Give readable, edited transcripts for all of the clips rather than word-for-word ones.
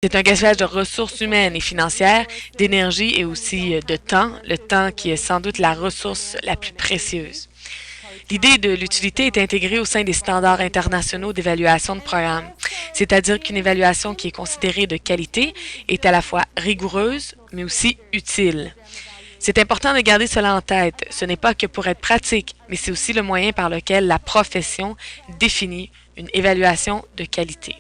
C'est un gaspillage de ressources humaines et financières, d'énergie et aussi de temps, le temps qui est sans doute la ressource la plus précieuse. L'idée de l'utilité est intégrée au sein des standards internationaux d'évaluation de programmes, c'est-à-dire qu'une évaluation qui est considérée de qualité est à la fois rigoureuse, mais aussi utile. C'est important de garder cela en tête. Ce n'est pas que pour être pratique, mais c'est aussi le moyen par lequel la profession définit une évaluation de qualité.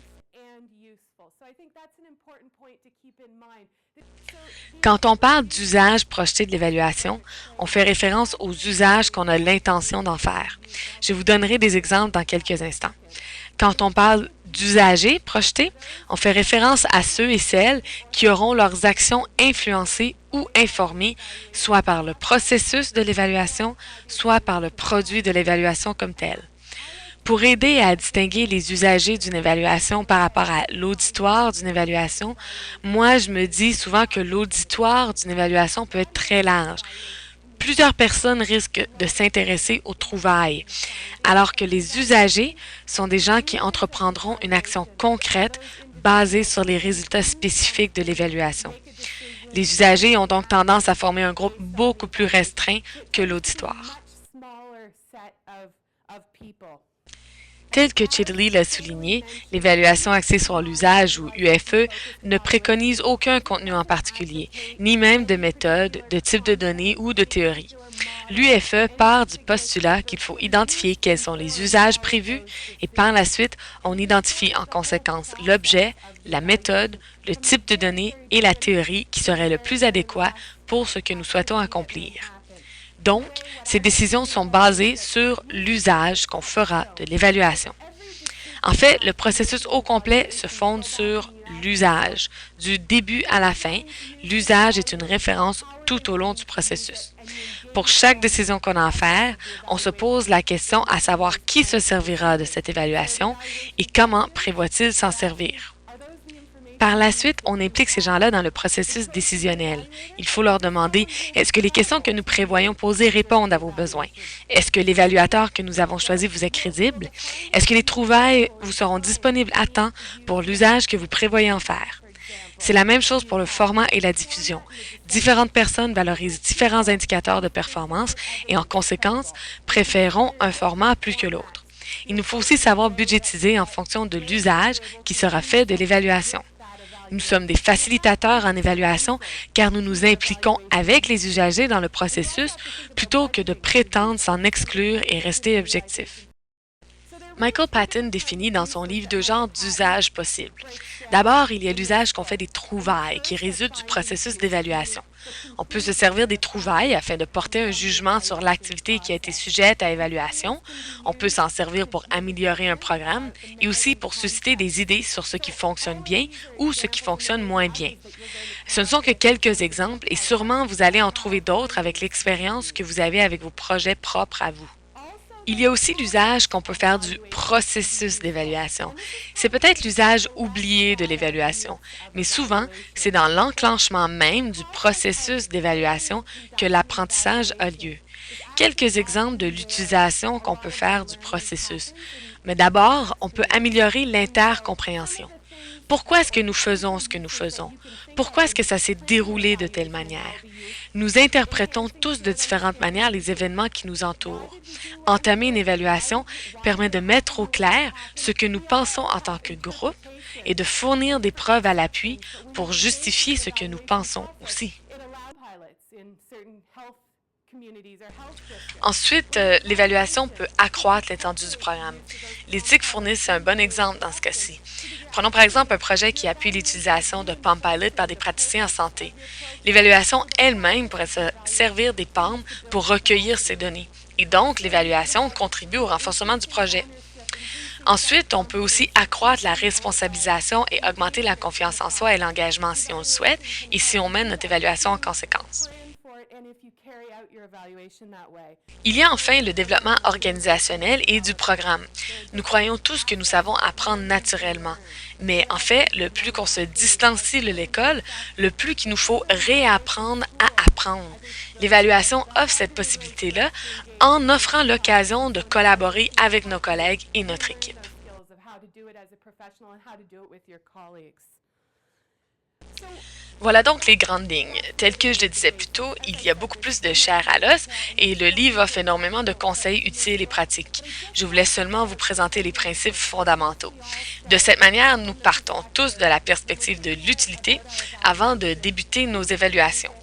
Quand on parle d'usage projeté de l'évaluation, on fait référence aux usages qu'on a l'intention d'en faire. Je vous donnerai des exemples dans quelques instants. Quand on parle d'usagers projetés, on fait référence à ceux et celles qui auront leurs actions influencées ou informées, soit par le processus de l'évaluation, soit par le produit de l'évaluation comme tel. Pour aider à distinguer les usagers d'une évaluation par rapport à l'auditoire d'une évaluation, moi je me dis souvent que l'auditoire d'une évaluation peut être très large. Plusieurs personnes risquent de s'intéresser aux trouvailles, alors que les usagers sont des gens qui entreprendront une action concrète basée sur les résultats spécifiques de l'évaluation. Les usagers ont donc tendance à former un groupe beaucoup plus restreint que l'auditoire. Tel que Chidley l'a souligné, l'évaluation axée sur l'usage ou UFE ne préconise aucun contenu en particulier, ni même de méthode, de type de données ou de théorie. L'UFE part du postulat qu'il faut identifier quels sont les usages prévus et par la suite, on identifie en conséquence l'objet, la méthode, le type de données et la théorie qui serait le plus adéquat pour ce que nous souhaitons accomplir. Donc, ces décisions sont basées sur l'usage qu'on fera de l'évaluation. En fait, le processus au complet se fonde sur l'usage. Du début à la fin, l'usage est une référence tout au long du processus. Pour chaque décision qu'on a à faire, on se pose la question à savoir qui se servira de cette évaluation et comment prévoit-il s'en servir. Par la suite, on implique ces gens-là dans le processus décisionnel. Il faut leur demander, est-ce que les questions que nous prévoyons poser répondent à vos besoins? Est-ce que l'évaluateur que nous avons choisi vous est crédible? Est-ce que les trouvailles vous seront disponibles à temps pour l'usage que vous prévoyez en faire? C'est la même chose pour le format et la diffusion. Différentes personnes valorisent différents indicateurs de performance et en conséquence préféreront un format plus que l'autre. Il nous faut aussi savoir budgétiser en fonction de l'usage qui sera fait de l'évaluation. Nous sommes des facilitateurs en évaluation car nous nous impliquons avec les usagers dans le processus plutôt que de prétendre s'en exclure et rester objectifs. Michael Patton définit dans son livre deux genres d'usages possibles. D'abord, il y a l'usage qu'on fait des trouvailles qui résulte du processus d'évaluation. On peut se servir des trouvailles afin de porter un jugement sur l'activité qui a été sujette à évaluation. On peut s'en servir pour améliorer un programme et aussi pour susciter des idées sur ce qui fonctionne bien ou ce qui fonctionne moins bien. Ce ne sont que quelques exemples et sûrement vous allez en trouver d'autres avec l'expérience que vous avez avec vos projets propres à vous. Il y a aussi l'usage qu'on peut faire du processus d'évaluation. C'est peut-être l'usage oublié de l'évaluation, mais souvent, c'est dans l'enclenchement même du processus d'évaluation que l'apprentissage a lieu. Quelques exemples de l'utilisation qu'on peut faire du processus. Mais d'abord, on peut améliorer l'intercompréhension. Pourquoi est-ce que nous faisons ce que nous faisons? Pourquoi est-ce que ça s'est déroulé de telle manière? Nous interprétons tous de différentes manières les événements qui nous entourent. Entamer une évaluation permet de mettre au clair ce que nous pensons en tant que groupe et de fournir des preuves à l'appui pour justifier ce que nous pensons aussi. Ensuite, l'évaluation peut accroître l'étendue du programme. Les TIC fournissent un bon exemple dans ce cas-ci. Prenons par exemple un projet qui appuie l'utilisation de Palm Pilot par des praticiens en santé. L'évaluation elle-même pourrait se servir des PALM pour recueillir ces données. Et donc, l'évaluation contribue au renforcement du projet. Ensuite, on peut aussi accroître la responsabilisation et augmenter la confiance en soi et l'engagement si on le souhaite et si on mène notre évaluation en conséquence. Il y a enfin le développement organisationnel et du programme. Nous croyons tous que nous savons apprendre naturellement, mais en fait, le plus qu'on se distancie de l'école, le plus qu'il nous faut réapprendre à apprendre. L'évaluation offre cette possibilité-là en offrant l'occasion de collaborer avec nos collègues et notre équipe. Voilà donc les grandes lignes. Tel que je le disais plus tôt, il y a beaucoup plus de chair à l'os et le livre offre énormément de conseils utiles et pratiques. Je voulais seulement vous présenter les principes fondamentaux. De cette manière, nous partons tous de la perspective de l'utilité avant de débuter nos évaluations.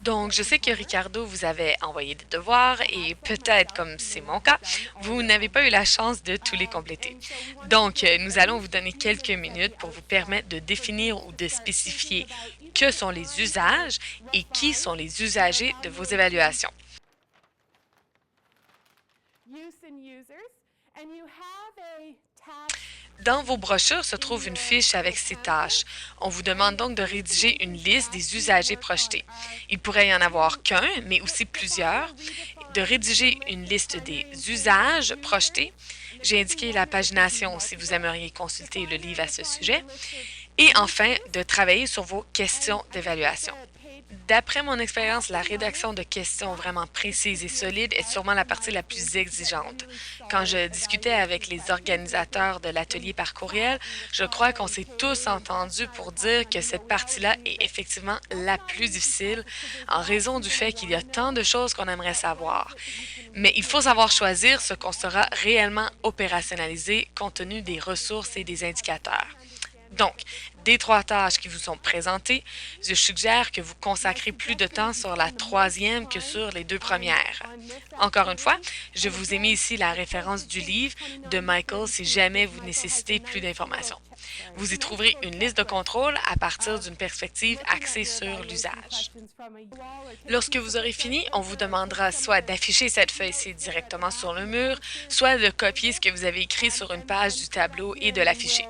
Donc, je sais que Ricardo vous avait envoyé des devoirs et peut-être, comme c'est mon cas, vous n'avez pas eu la chance de tous les compléter. Donc, nous allons vous donner quelques minutes pour vous permettre de définir ou de spécifier que sont les usages et qui sont les usagers de vos évaluations. Dans vos brochures se trouve une fiche avec ces tâches. On vous demande donc de rédiger une liste des usagers projetés. Il pourrait y en avoir qu'un, mais aussi plusieurs. De rédiger une liste des usages projetés. J'ai indiqué la pagination si vous aimeriez consulter le livre à ce sujet. Et enfin, de travailler sur vos questions d'évaluation. D'après mon expérience, la rédaction de questions vraiment précises et solides est sûrement la partie la plus exigeante. Quand je discutais avec les organisateurs de l'atelier par courriel, je crois qu'on s'est tous entendus pour dire que cette partie-là est effectivement la plus difficile en raison du fait qu'il y a tant de choses qu'on aimerait savoir. Mais il faut savoir choisir ce qu'on sera réellement opérationnalisé compte tenu des ressources et des indicateurs. Donc, des trois tâches qui vous sont présentées, je suggère que vous consacrez plus de temps sur la troisième que sur les deux premières. Encore une fois, je vous ai mis ici la référence du livre de Michael si jamais vous nécessitez plus d'informations. Vous y trouverez une liste de contrôles à partir d'une perspective axée sur l'usage. Lorsque vous aurez fini, on vous demandera soit d'afficher cette feuille-ci directement sur le mur, soit de copier ce que vous avez écrit sur une page du tableau et de l'afficher.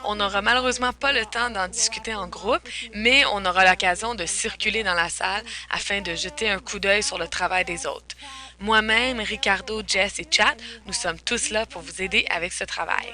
On n'aura malheureusement pas le temps d'en discuter en groupe, mais on aura l'occasion de circuler dans la salle afin de jeter un coup d'œil sur le travail des autres. Moi-même, Ricardo, Jess et Chat, nous sommes tous là pour vous aider avec ce travail.